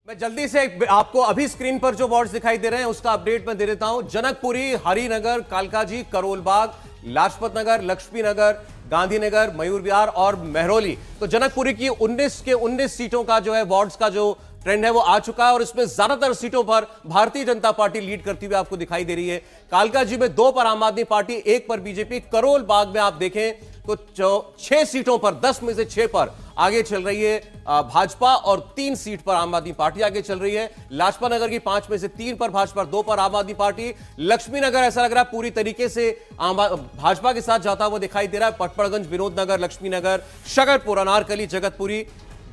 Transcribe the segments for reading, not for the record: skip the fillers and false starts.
मैं जल्दी से आपको अभी स्क्रीन पर जो वार्ड्स दिखाई दे रहे हैं उसका अपडेट मैं दे देता हूं। जनकपुरी, हरिनगर, कालकाजी, करोलबाग, लाजपत नगर, लक्ष्मी नगर, गांधीनगर, मयूर विहार और महरौली। तो जनकपुरी की 19 के 19 सीटों का जो है वार्ड्स का जो ट्रेंड है वो आ चुका है और इसमें ज्यादातर सीटों पर भारतीय जनता पार्टी लीड करती हुई आपको दिखाई दे रही है। कालकाजी में 2 पर आम आदमी पार्टी, 1 पर बीजेपी। करोल बाग में आप देखें तो 6 सीटों पर, 10 में से 6 पर आगे चल रही है भाजपा और 3 सीट पर आम आदमी पार्टी आगे चल रही है। लाजपत नगर की 5 में से 3 पर भाजपा, 2 पर आम आदमी पार्टी। लक्ष्मी नगर ऐसा लग रहा है पूरी तरीके से भाजपा के साथ जाता हुआ दिखाई दे रहा है। पटपड़गंज, विनोद नगर, लक्ष्मी नगर, शकरपुर, अनारकली, जगतपुरी,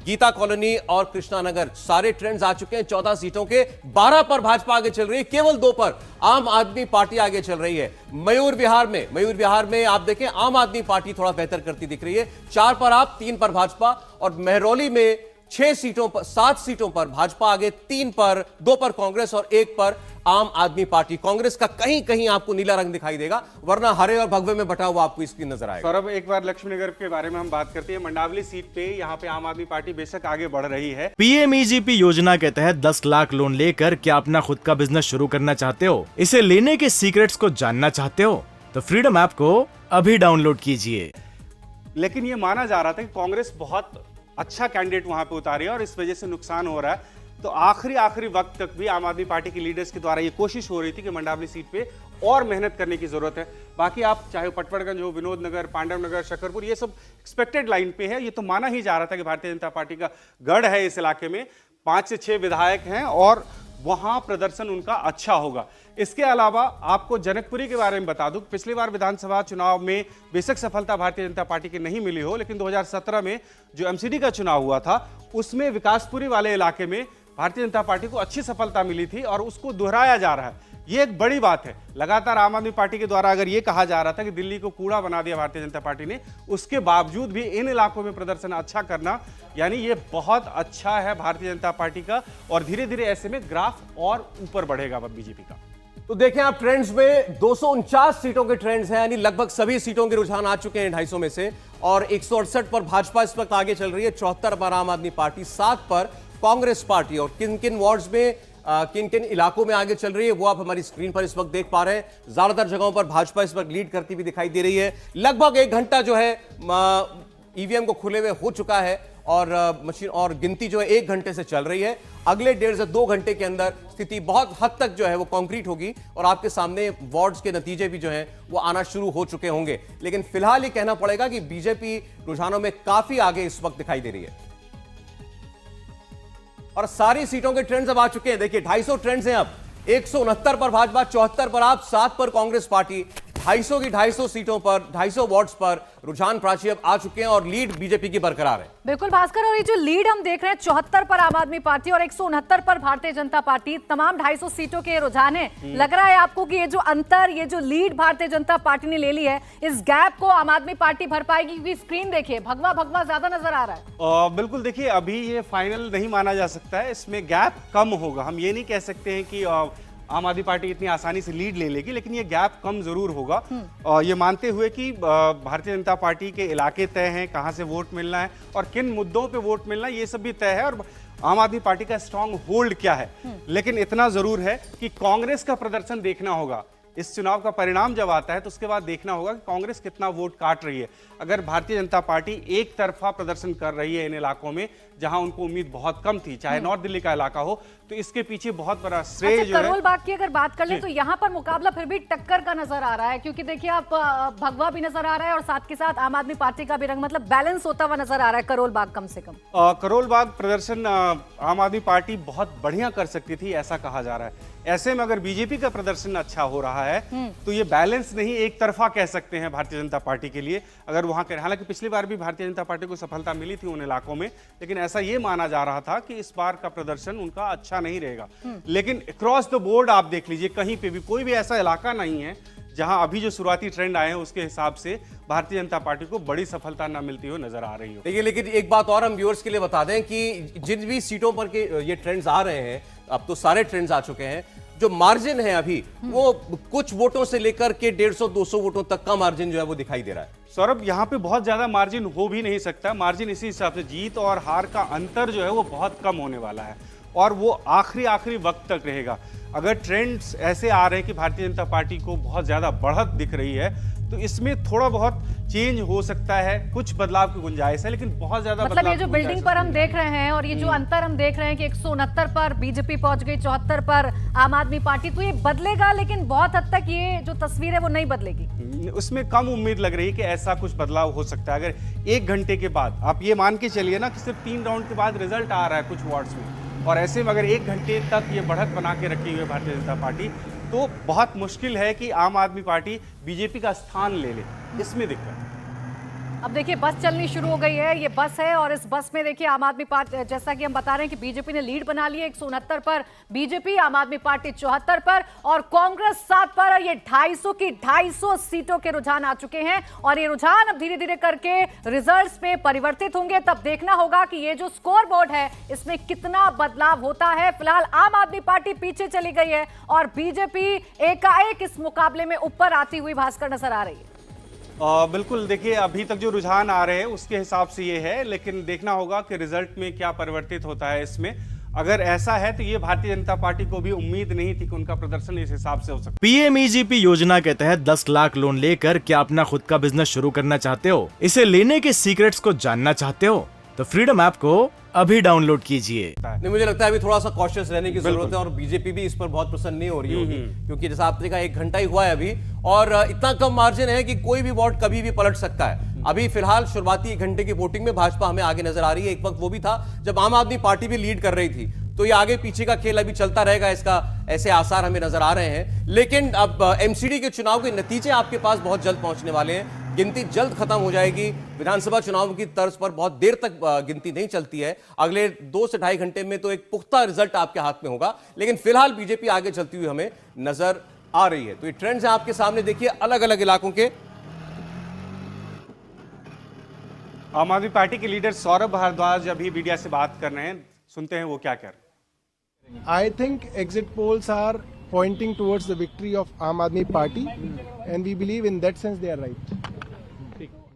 गीता कॉलोनी और कृष्णा नगर, सारे ट्रेंड्स आ चुके हैं। 14 सीटों के 12 पर भाजपा आगे चल रही है, केवल 2 पर आम आदमी पार्टी आगे चल रही है। मयूर विहार में आप देखें आम आदमी पार्टी थोड़ा बेहतर करती दिख रही है। 4 पर आप, 3 पर भाजपा। और महरौली में 6 सीटों पर, 7 सीटों पर भाजपा आगे, 3 पर, 2 पर कांग्रेस और 1 पर आम आदमी पार्टी। कांग्रेस का कहीं कहीं आपको नीला रंग दिखाई देगा, वरना हरे और भगवे में बटा हुआ आपको स्क्रीन नजर आएगा। सौरभ, एक बार लक्ष्मीनगर के बारे में हम बात करते हैं। मंडावली सीट पे यहाँ पे आम आदमी पार्टी बेशक आगे बढ़ रही है। पीएमईजीपी योजना के तहत 10 लाख लोन लेकर क्या अपना खुद का बिजनेस शुरू करना चाहते हो? इसे लेने के सीक्रेट्स को जानना चाहते हो? तो फ्रीडम ऐप को अभी डाउनलोड कीजिए। लेकिन ये माना जा रहा था कि कांग्रेस बहुत अच्छा कैंडिडेट वहां पे उतारी है और इस वजह से नुकसान हो रहा है। तो आखिरी वक्त तक भी आम आदमी पार्टी के लीडर्स के द्वारा ये कोशिश हो रही थी कि मंडावली सीट पे और मेहनत करने की जरूरत है। बाकी आप चाहे पटपड़गंज हो, विनोद नगर, पांडव नगर, शकरपुर, ये सब एक्सपेक्टेड लाइन पे है। ये तो माना ही जा रहा था कि भारतीय जनता पार्टी का गढ़ है इस इलाके में। 5 से 6 विधायक हैं और वहां प्रदर्शन उनका अच्छा होगा। इसके अलावा आपको जनकपुरी के बारे में बता दूं, पिछली बार विधानसभा चुनाव में बेशक सफलता भारतीय जनता पार्टी की नहीं मिली हो, लेकिन 2017 में जो एमसीडी का चुनाव हुआ था उसमें विकासपुरी वाले इलाके में भारतीय जनता पार्टी को अच्छी सफलता मिली थी और उसको दोहराया जा रहा है। ये एक बड़ी बात है। लगातार आम आदमी पार्टी के द्वारा अगर ये कहा जा रहा था कि दिल्ली को कूड़ा बना दिया भारतीय जनता पार्टी ने, उसके बावजूद भी इन इलाकों में प्रदर्शन अच्छा करना, यानी ये बहुत अच्छा है भारतीय जनता पार्टी का। और धीरे धीरे ऐसे में ग्राफ और ऊपर बढ़ेगा बीजेपी का। तो देखें आप ट्रेंड्स में 249 सीटों के ट्रेंड्स हैं, यानी लगभग सभी सीटों के रुझान आ चुके हैं 250 में से। और 168 पर भाजपा इस वक्त आगे चल रही है, 74 पर आम आदमी पार्टी, 7 पर कांग्रेस पार्टी। और किन किन वार्ड्स में, किन किन इलाकों में आगे चल रही है वो आप हमारी स्क्रीन पर इस वक्त देख पा रहे हैं। ज्यादातर जगहों पर भाजपा इस वक्त लीड करती हुई दिखाई दे रही है। लगभग 1 घंटा जो है ईवीएम को खुले हुए हो चुका है और मशीन और गिनती जो है 1 घंटे से चल रही है। अगले 1.5 से 2 घंटे के अंदर स्थिति बहुत हद तक जो है वो कंक्रीट होगी और आपके सामने वार्ड्स के नतीजे भी जो हैं वो आना शुरू हो चुके होंगे। लेकिन फिलहाल ये कहना पड़ेगा कि बीजेपी रुझानों में काफी आगे इस वक्त दिखाई दे रही है और सारी सीटों के ट्रेंड्स अब आ चुके हैं। देखिए 250 ट्रेंड्स हैं अब। 169 पर भाजपा, 74 पर आप, 7 पर कांग्रेस पार्टी। 250 की 250 सीटों पर, 250 वार्ड्स पर रुझान प्राची अब आ चुके हैं और लीड बीजेपी की बरकरार है। बिल्कुल भास्कर, और ये जो लीड हम देख रहे हैं 74 पर आम आदमी पार्टी और 169 पर भारतीय जनता पार्टी, तमाम 250 सीटों के रुझान है। लग रहा है आपको कि ये जो अंतर, ये जो लीड भारतीय जनता पार्टी ने ले ली है, इस गैप को आम आदमी पार्टी भर पाएगी? क्योंकि स्क्रीन देखिए भगवा भगवा ज्यादा नजर आ रहा है। बिल्कुल, देखिए अभी ये फाइनल नहीं माना जा सकता है, इसमें गैप कम होगा। हम ये नहीं कह सकते हैं कि आम आदमी पार्टी इतनी आसानी से लीड ले लेगी, लेकिन ये गैप कम जरूर होगा। ये मानते हुए कि भारतीय जनता पार्टी के इलाके तय हैं, कहां से वोट मिलना है और किन मुद्दों पे वोट मिलना है, ये सब भी तय है और आम आदमी पार्टी का स्ट्रांग होल्ड क्या है। लेकिन इतना जरूर है कि कांग्रेस का प्रदर्शन देखना होगा। इस चुनाव का परिणाम जब आता है तो उसके बाद देखना होगा कि कांग्रेस कितना वोट काट रही है। अगर भारतीय जनता पार्टी एक तरफा प्रदर्शन कर रही है इन इलाकों में जहां उनको उम्मीद बहुत कम थी, चाहे नॉर्थ दिल्ली का इलाका हो, तो इसके पीछे बहुत बड़ा श्रेय जो है। करोल बाग की अगर बात कर ले तो यहाँ पर मुकाबला फिर भी टक्कर का नजर आ रहा है, क्योंकि देखिए आप भगवा भी नजर आ रहा है और साथ के साथ आम आदमी पार्टी का भी रंग, मतलब बैलेंस होता हुआ नजर आ रहा है करोल बाग कम से कम। करोल बाग प्रदर्शन आम आदमी पार्टी बहुत बढ़िया कर सकती थी, ऐसा कहा जा रहा है। ऐसे में अगर बीजेपी का प्रदर्शन अच्छा हो रहा है तो ये बैलेंस नहीं, एक तरफा कह सकते हैं भारतीय जनता पार्टी के लिए। अगर वहां कर, हालांकि पिछली बार भी भारतीय जनता पार्टी को सफलता मिली थी उन इलाकों में, लेकिन ऐसा ये माना जा रहा था कि इस बार का प्रदर्शन उनका अच्छा नहीं रहेगा। लेकिन अक्रॉस द बोर्ड आप देख लीजिए, कहीं पे भी कोई भी ऐसा इलाका नहीं है जहां अभी जो शुरुआती ट्रेंड आए हैं उसके हिसाब से भारतीय जनता पार्टी को बड़ी सफलता ना मिलती हो नजर आ रही हो। देखिए, लेकिन एक बात और हम व्यूअर्स के लिए बता दें कि जिन भी सीटों पर के ये ट्रेंड्स आ रहे हैं, अब तो सारे ट्रेंड्स आ चुके हैं, जो मार्जिन है अभी वो कुछ वोटों से लेकर के 150-200 वोटों तक का मार्जिन जो है वो दिखाई दे रहा है। सौरभ, यहाँ पे बहुत ज्यादा मार्जिन हो भी नहीं सकता। मार्जिन इसी हिसाब से जीत और हार का अंतर जो है वो बहुत कम होने वाला है और वो आखिरी वक्त तक रहेगा। अगर ट्रेंड्स ऐसे आ रहे हैं कि भारतीय जनता पार्टी को बहुत ज़्यादा बढ़त दिख रही है, तो इसमें थोड़ा बहुत चेंज हो सकता है, कुछ बदलाव की गुंजाइश है, लेकिन बहुत ज्यादा मतलब ये जो बिल्डिंग पर हम देख रहे हैं और ये जो अंतर हम देख रहे हैं कि 169 पर बीजेपी पहुंच गई, 74 पर आम आदमी पार्टी, तो ये बदलेगा, लेकिन बहुत हद तक ये जो तस्वीर है वो नहीं बदलेगी। उसमें कम उम्मीद लग रही है कि ऐसा कुछ बदलाव हो सकता है। अगर 1 घंटे के बाद आप ये मान के चलिए ना कि सिर्फ 3 राउंड के बाद रिजल्ट आ रहा है कुछ वार्ड्स में, और ऐसे में अगर 1 घंटे तक ये बढ़त बना के रखी हुई है भारतीय जनता पार्टी, तो बहुत मुश्किल है कि आम आदमी पार्टी बीजेपी का स्थान ले ले। इसमें दिक्कत है। अब देखिए बस चलनी शुरू हो गई है, ये बस है और इस बस में देखिए आम आदमी पार्टी, जैसा कि हम बता रहे हैं कि बीजेपी ने लीड बना ली है 169 पर बीजेपी, आम आदमी पार्टी 74 पर और कांग्रेस 7 पर। और ये 250 की 250 सीटों के रुझान आ चुके हैं और ये रुझान अब धीरे धीरे करके रिजल्ट्स में परिवर्तित होंगे। तब देखना होगा कि ये जो स्कोर बोर्ड है इसमें कितना बदलाव होता है। फिलहाल आम आदमी पार्टी पीछे चली गई है और बीजेपी एकाएक इस मुकाबले में ऊपर आती हुई भास्कर नजर आ रही है। बिल्कुल, देखिए अभी तक जो रुझान आ रहे हैं उसके हिसाब से ये है, लेकिन देखना होगा कि रिजल्ट में क्या परिवर्तित होता है इसमें। अगर ऐसा है तो ये भारतीय जनता पार्टी को भी उम्मीद नहीं थी कि उनका प्रदर्शन इस हिसाब से हो सकता है। पीएमईजीपी योजना के तहत 10 लाख लोन लेकर क्या अपना खुद का बिजनेस शुरू करना चाहते हो? इसे लेने के सीक्रेट्स को जानना चाहते हो? तो फ्रीडम ऐप को अभी डाउनलोड कीजिए। नहीं, मुझे लगता है अभी थोड़ा सा कॉशियस रहने की जरूरत है और बीजेपी भी इस पर बहुत प्रसन्न नहीं हो रही होगी, क्योंकि जैसा आपने कहा 1 घंटा ही हुआ है अभी और इतना कम मार्जिन है कि कोई भी वोट कभी भी पलट सकता है। अभी फिलहाल शुरुआती 1 घंटे की वोटिंग में भाजपा हमें आगे नजर आ रही है। एक वक्त वो भी था जब आम आदमी पार्टी भी लीड कर रही थी, तो ये आगे पीछे का खेल अभी चलता रहेगा, इसका ऐसे आसार हमें नजर आ रहे हैं। लेकिन अब एमसीडी के चुनाव के नतीजे आपके पास बहुत जल्द पहुंचने वाले हैं। गिनती जल्द खत्म हो जाएगी। विधानसभा चुनाव की तर्ज पर बहुत देर तक गिनती नहीं चलती है, अगले 2 से ढाई घंटे में तो एक पुख्ता रिजल्ट आपके हाथ में होगा। लेकिन फिलहाल बीजेपी आगे चलती हुई हमें नजर आ रही है। तो ये ट्रेंड्स हैं आपके सामने, देखिए अलग अलग इलाकों के। आम आदमी पार्टी के लीडर सौरभ भारद्वाज अभी मीडिया से बात कर रहे हैं, सुनते हैं वो क्या कह रहे हैं। I think exit polls are pointing towards the victory of Aam Aadmi Party, and we believe in that sense they are right.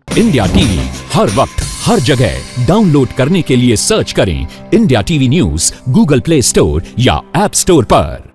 India TV हर वक्त हर जगह डाउनलोड करने के लिए सर्च करें India TV news Google Play Store या app store पर।